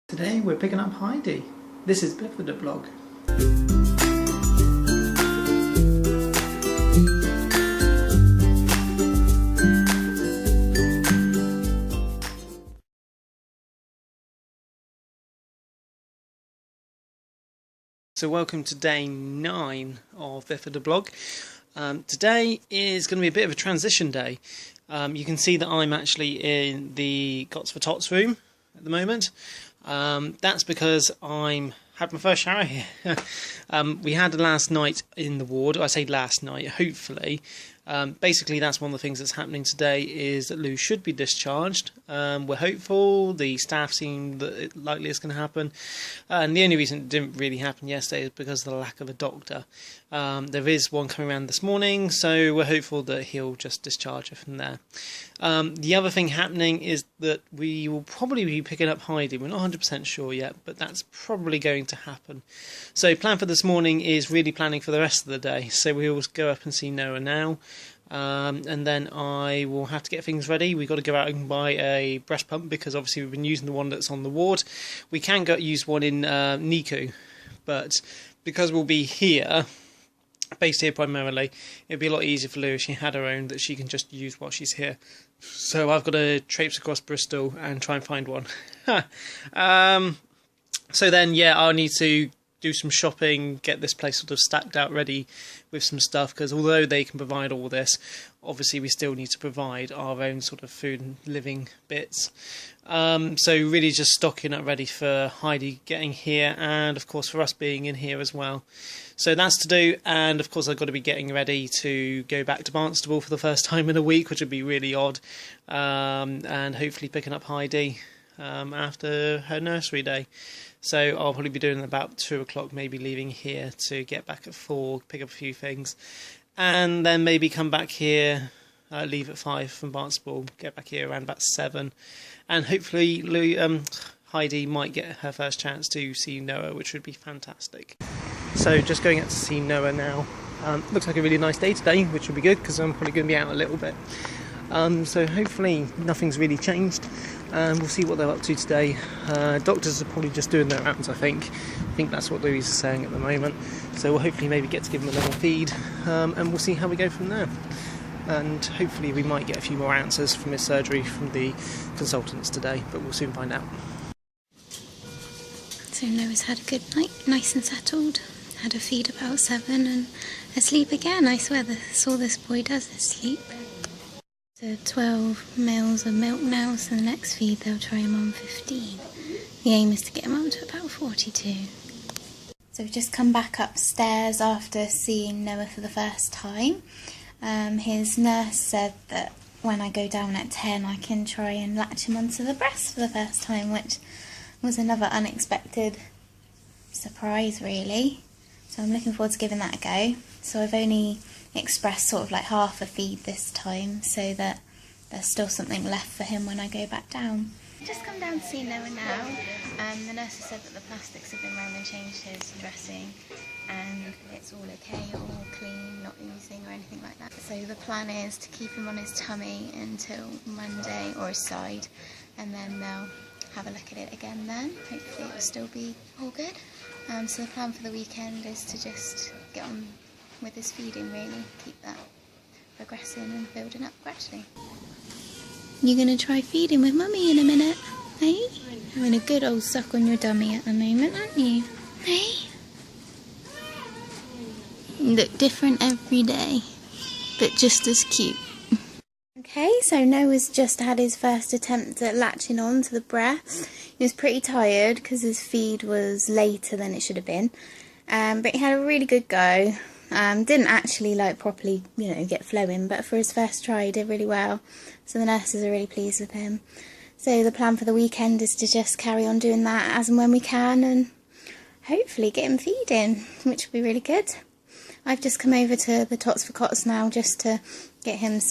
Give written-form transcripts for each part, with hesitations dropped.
Today we're picking up Heidi. This is Bifida blog. So welcome to day 9 of Bifida blog. Today is going to be a bit of a transition day. You can see that I'm actually in the Cots for Tots room at the moment. That's because I'm had my first shower here. We had last night in the ward. I say last night, hopefully. Basically, that's one of the things that's happening today is that Louise should be discharged. We're hopeful. The staff seem that it likely is going to happen. And the only reason it didn't really happen yesterday is because of the lack of a doctor. There is one coming around this morning, so we're hopeful that he'll just discharge her from there. The other thing happening is that we will probably be picking up Heidi. We're not 100% sure yet, but that's probably going to happen. So plan for this morning is really planning for the rest of the day. So we will go up and see Noah now. And then I will have to get things ready. We've got to go out and buy a breast pump because obviously we've been using the one that's on the ward. We can use one in NICU, but because we'll be here, based here primarily, it'd be a lot easier for Lou if she had her own that she can just use while she's here. So I've got to traipse across Bristol and try and find one. So then, yeah, I'll need to do some shopping, get this place sort of stacked out ready with some stuff, because although they can provide all this, obviously we still need to provide our own sort of food and living bits. So really just stocking up ready for Heidi getting here, and of course for us being in here as well. So that's to do, and of course I've got to be getting ready to go back to Barnstable for the first time in a week, which would be really odd, and hopefully picking up Heidi after her nursery day. So I'll probably be doing about 2 o'clock, maybe leaving here to get back at 4, pick up a few things, and then maybe come back here, leave at 5 from Barnstable, get back here around about 7, and hopefully Heidi might get her first chance to see Noah, which would be fantastic. So just going out to see Noah now. Looks like a really nice day today, which would be good because I'm probably going to be out a little bit. So hopefully nothing's really changed. We'll see what they're up to today. Doctors are probably just doing their rounds, I think. I think that's what Louise is saying at the moment. So we'll hopefully maybe get to give them a little feed, and we'll see how we go from there. And hopefully we might get a few more answers from his surgery from the consultants today, but we'll soon find out. So Noah's had a good night, nice and settled. Had a feed about 7 and asleep again. I swear that's all this boy does is sleep. So 12 mils of milk now, so the next feed they'll try him on 15. The aim is to get him up to about 42. So we've just come back upstairs after seeing Noah for the first time. His nurse said that when I go down at 10 I can try and latch him onto the breast for the first time, which was another unexpected surprise really. So I'm looking forward to giving that a go. So I've only expressed sort of like half a feed this time so that there's still something left for him when I go back down. Just come down to see Noah now. The nurse has said that the plastics have been round and changed his dressing and it's all okay, all clean, not oozing or anything like that. So the plan is to keep him on his tummy until Monday, or his side, and then they'll have a look at it again then. Hopefully it will still be all good. So the plan for the weekend is to just get on with his feeding really, keep that progressing and building up gradually. You're going to try feeding with Mummy in a minute, hey? Having a good old suck on your dummy at the moment, aren't you? Hey? You look different every day, but just as cute. Okay, so Noah's just had his first attempt at latching on to the breast. He was pretty tired because his feed was later than it should have been, but he had a really good go. Didn't actually properly, get flowing, but for his first try he did really well. So the nurses are really pleased with him. So the plan for the weekend is to just carry on doing that as and when we can, and hopefully get him feeding, which will be really good. I've just come over to the Tots for Cots now just to get him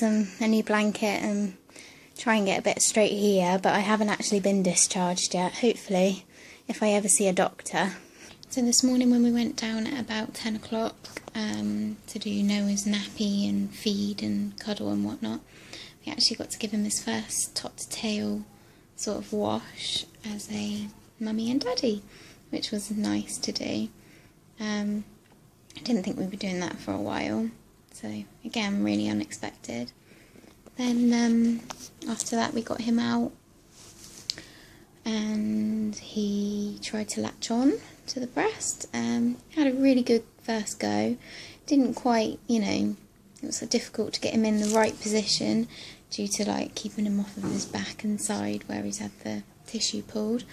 a new blanket and try and get a bit straight here, but I haven't actually been discharged yet, hopefully, if I ever see a doctor. So this morning when we went down at about 10 o'clock to do Noah's nappy and feed and cuddle and whatnot, we actually got to give him his first top to tail sort of wash as a Mummy and Daddy, which was nice to do. I didn't think we'd be doing that for a while, so again, really unexpected. Then after that we got him out and he tried to latch on to the breast. Had a really good first go. Didn't quite, you know, it was so difficult to get him in the right position due to like keeping him off of his back and side where he's had the tissue pulled.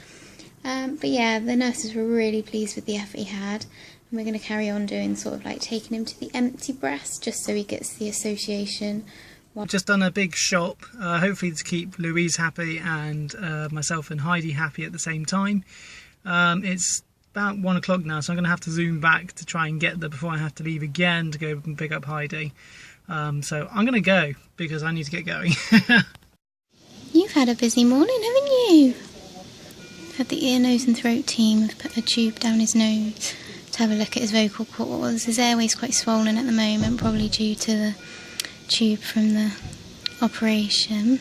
But yeah, the nurses were really pleased with the effort he had, and we're going to carry on doing sort of like taking him to the empty breast just so he gets the association. Just done a big shop, hopefully to keep Louise happy and myself and Heidi happy at the same time. It's about 1 o'clock now, so I'm going to have to zoom back to try and get there before I have to leave again to go and pick up Heidi. So I'm going to go because I need to get going. You've had a busy morning, haven't you? Had the ear, nose and throat team have put a tube down his nose to have a look at his vocal cords. His airway's quite swollen at the moment, probably due to the tube from the operation.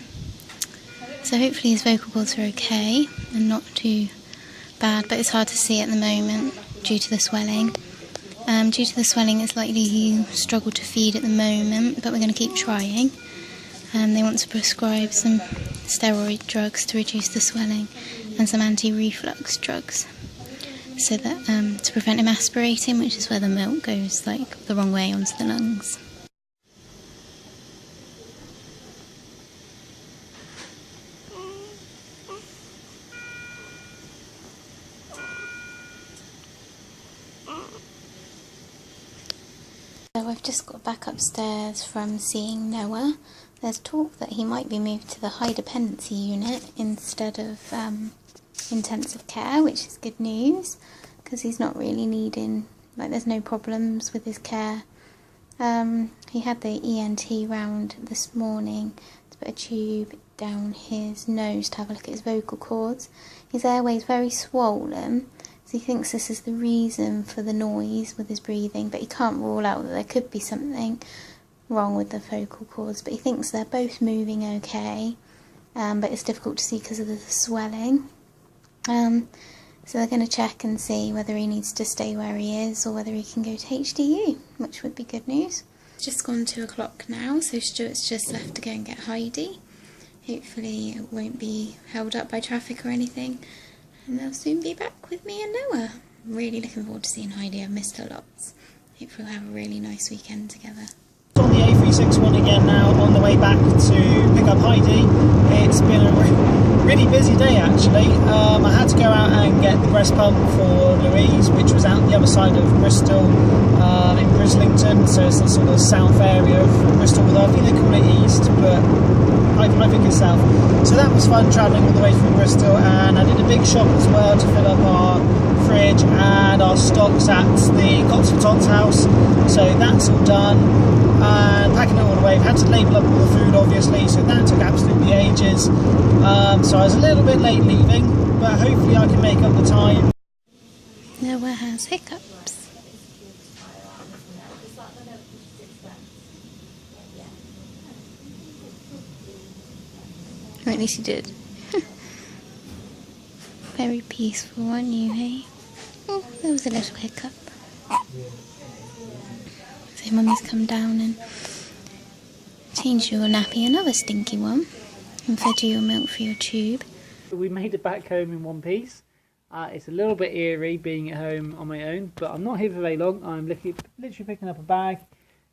So hopefully his vocal cords are okay and not too bad, but it's hard to see at the moment due to the swelling. Due to the swelling, it's likely he'll struggle to feed at the moment, but we're going to keep trying. They want to prescribe some steroid drugs to reduce the swelling and some anti-reflux drugs, so that to prevent him aspirating, which is where the milk goes like the wrong way onto the lungs. So I've just got back upstairs from seeing Noah. There's talk that he might be moved to the high dependency unit instead of intensive care, which is good news because he's not really needing, like there's no problems with his care. He had the ENT round this morning to put a tube down his nose to have a look at his vocal cords. His airway is very swollen, so he thinks this is the reason for the noise with his breathing, but he can't rule out that there could be something wrong with the vocal cords, but he thinks they're both moving okay, but it's difficult to see because of the swelling. So they're going to check and see whether he needs to stay where he is or whether he can go to HDU, which would be good news. It's just gone 2 o'clock now, so Stuart's just left to go and get Heidi. Hopefully it won't be held up by traffic or anything, and they'll soon be back with me and Noah. I'm really looking forward to seeing Heidi. I've missed her lots. Hopefully we'll have a really nice weekend together. On the A361 again now, on the way back to pick up Heidi. It's been a really busy day actually. I had to go out and get the breast pump for Louise, which was out the other side of Bristol, in Brislington, so it's the sort of south area of Bristol, although I think they call it east, but I think it's south. So that was fun, travelling all the way through Bristol, and I did a big shop as well to fill up our fridge and our stocks at the Cots for Tots house, so that's all done. And packing it all away, I've had to label up all the food obviously, so that took absolutely ages. So I was a little bit late leaving, but hopefully I can make up the time. Noah has hiccups. Or at least he did. Very peaceful, weren't you, hey? Oh, there was a little hiccup. So Mummy's come down and changed your nappy, another stinky one, and fed you your milk for your tube. We made it back home in one piece. It's a little bit eerie being at home on my own, but I'm not here for very long. I'm literally picking up a bag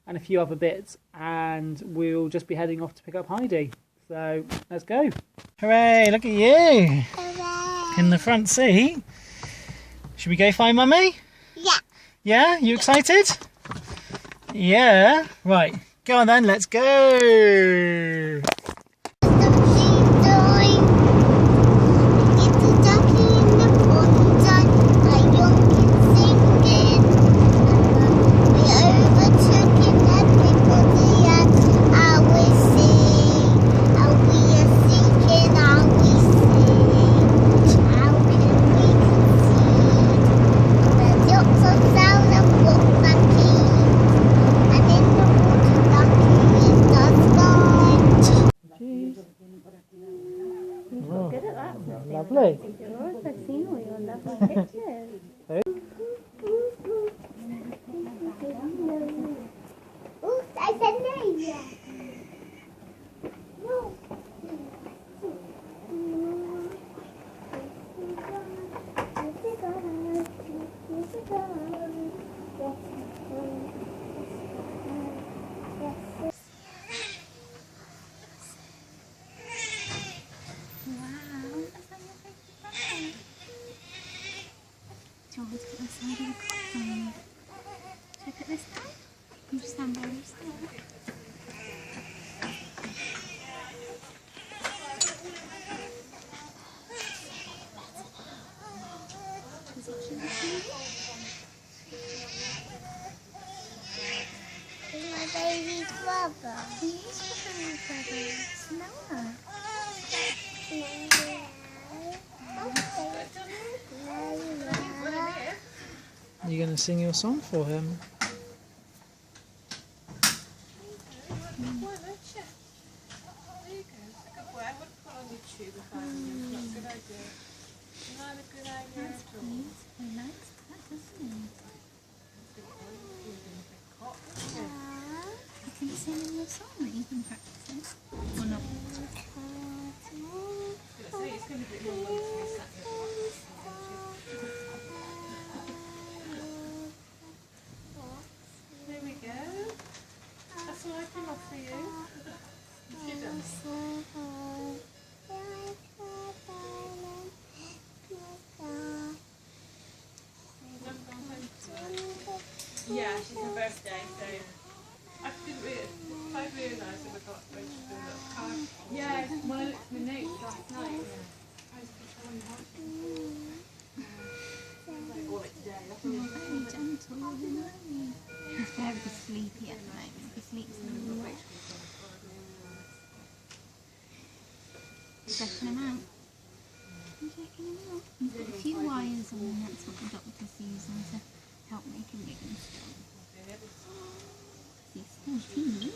and a few other bits, and we'll just be heading off to pick up Heidi. So let's go. Hooray, look at you. Hooray. In the front seat. Should we go find Mummy? Yeah. Yeah, you excited? Yeah. Right, go on then, let's go. I said name. No. Do you want me to put this side of the Cots on? Should I put this down? You just stand by yourself. It's my baby's brother. He is your baby brother. Smell her. Are you going to sing your song for him? Can you sing in your song that you've been practicing? Or not? There we go. That's all I can offer you. Yeah, she's her birthday, so I realised that we got when she was a little card. Yeah, when I looked at my notes last night, I was like, all it today. That's all it Very gentle, isn't he? He's very sleepy at the moment. He sleeps in the room. Checking him out. I'm checking him out. He's got a few wires on, and that's what the doctor's using to help make him big and strong. He's still teeny.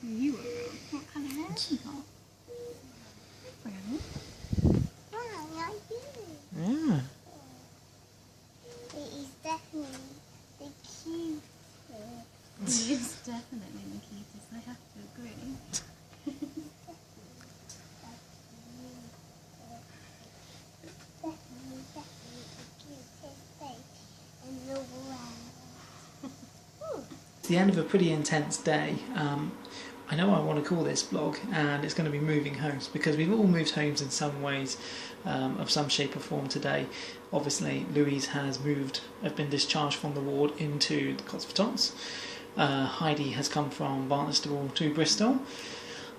You were wrong. What colour hair have you got? Brown. Wow, like you. Yeah. It is definitely the cutest. He is definitely the cutest, I have to agree. Definitely the cutest face in the world. It's the end of a pretty intense day. I know I want to call this vlog, and it's going to be moving homes, because we've all moved homes in some ways, of some shape or form today. Obviously, Louise has been discharged from the ward into the Cots for Tots. Heidi has come from Barnstable to Bristol.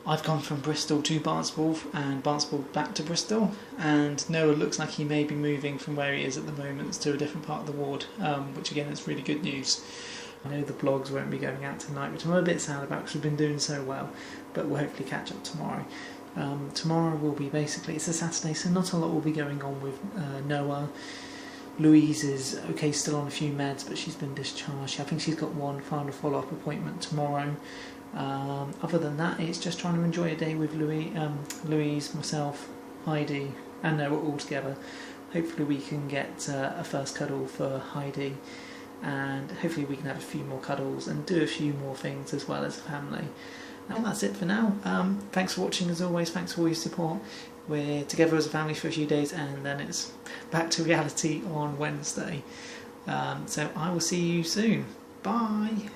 I've gone from Bristol to Barnstable and Barnstable back to Bristol, and Noah looks like he may be moving from where he is at the moment to a different part of the ward, which again is really good news. I know the vlogs won't be going out tonight, which I'm a bit sad about because we've been doing so well, but we'll hopefully catch up tomorrow. Tomorrow will be basically, it's a Saturday, so not a lot will be going on with Noah. Louise is okay, still on a few meds, but she's been discharged. I think she's got one final follow-up appointment tomorrow. Other than that, it's just trying to enjoy a day with Louise, myself, Heidi and Noah all together. Hopefully we can get a first cuddle for Heidi, and hopefully we can have a few more cuddles and do a few more things as well as a family. And that's it for now. Thanks for watching as always, thanks for all your support. We're together as a family for a few days, and then it's back to reality on Wednesday. So I will see you soon. Bye!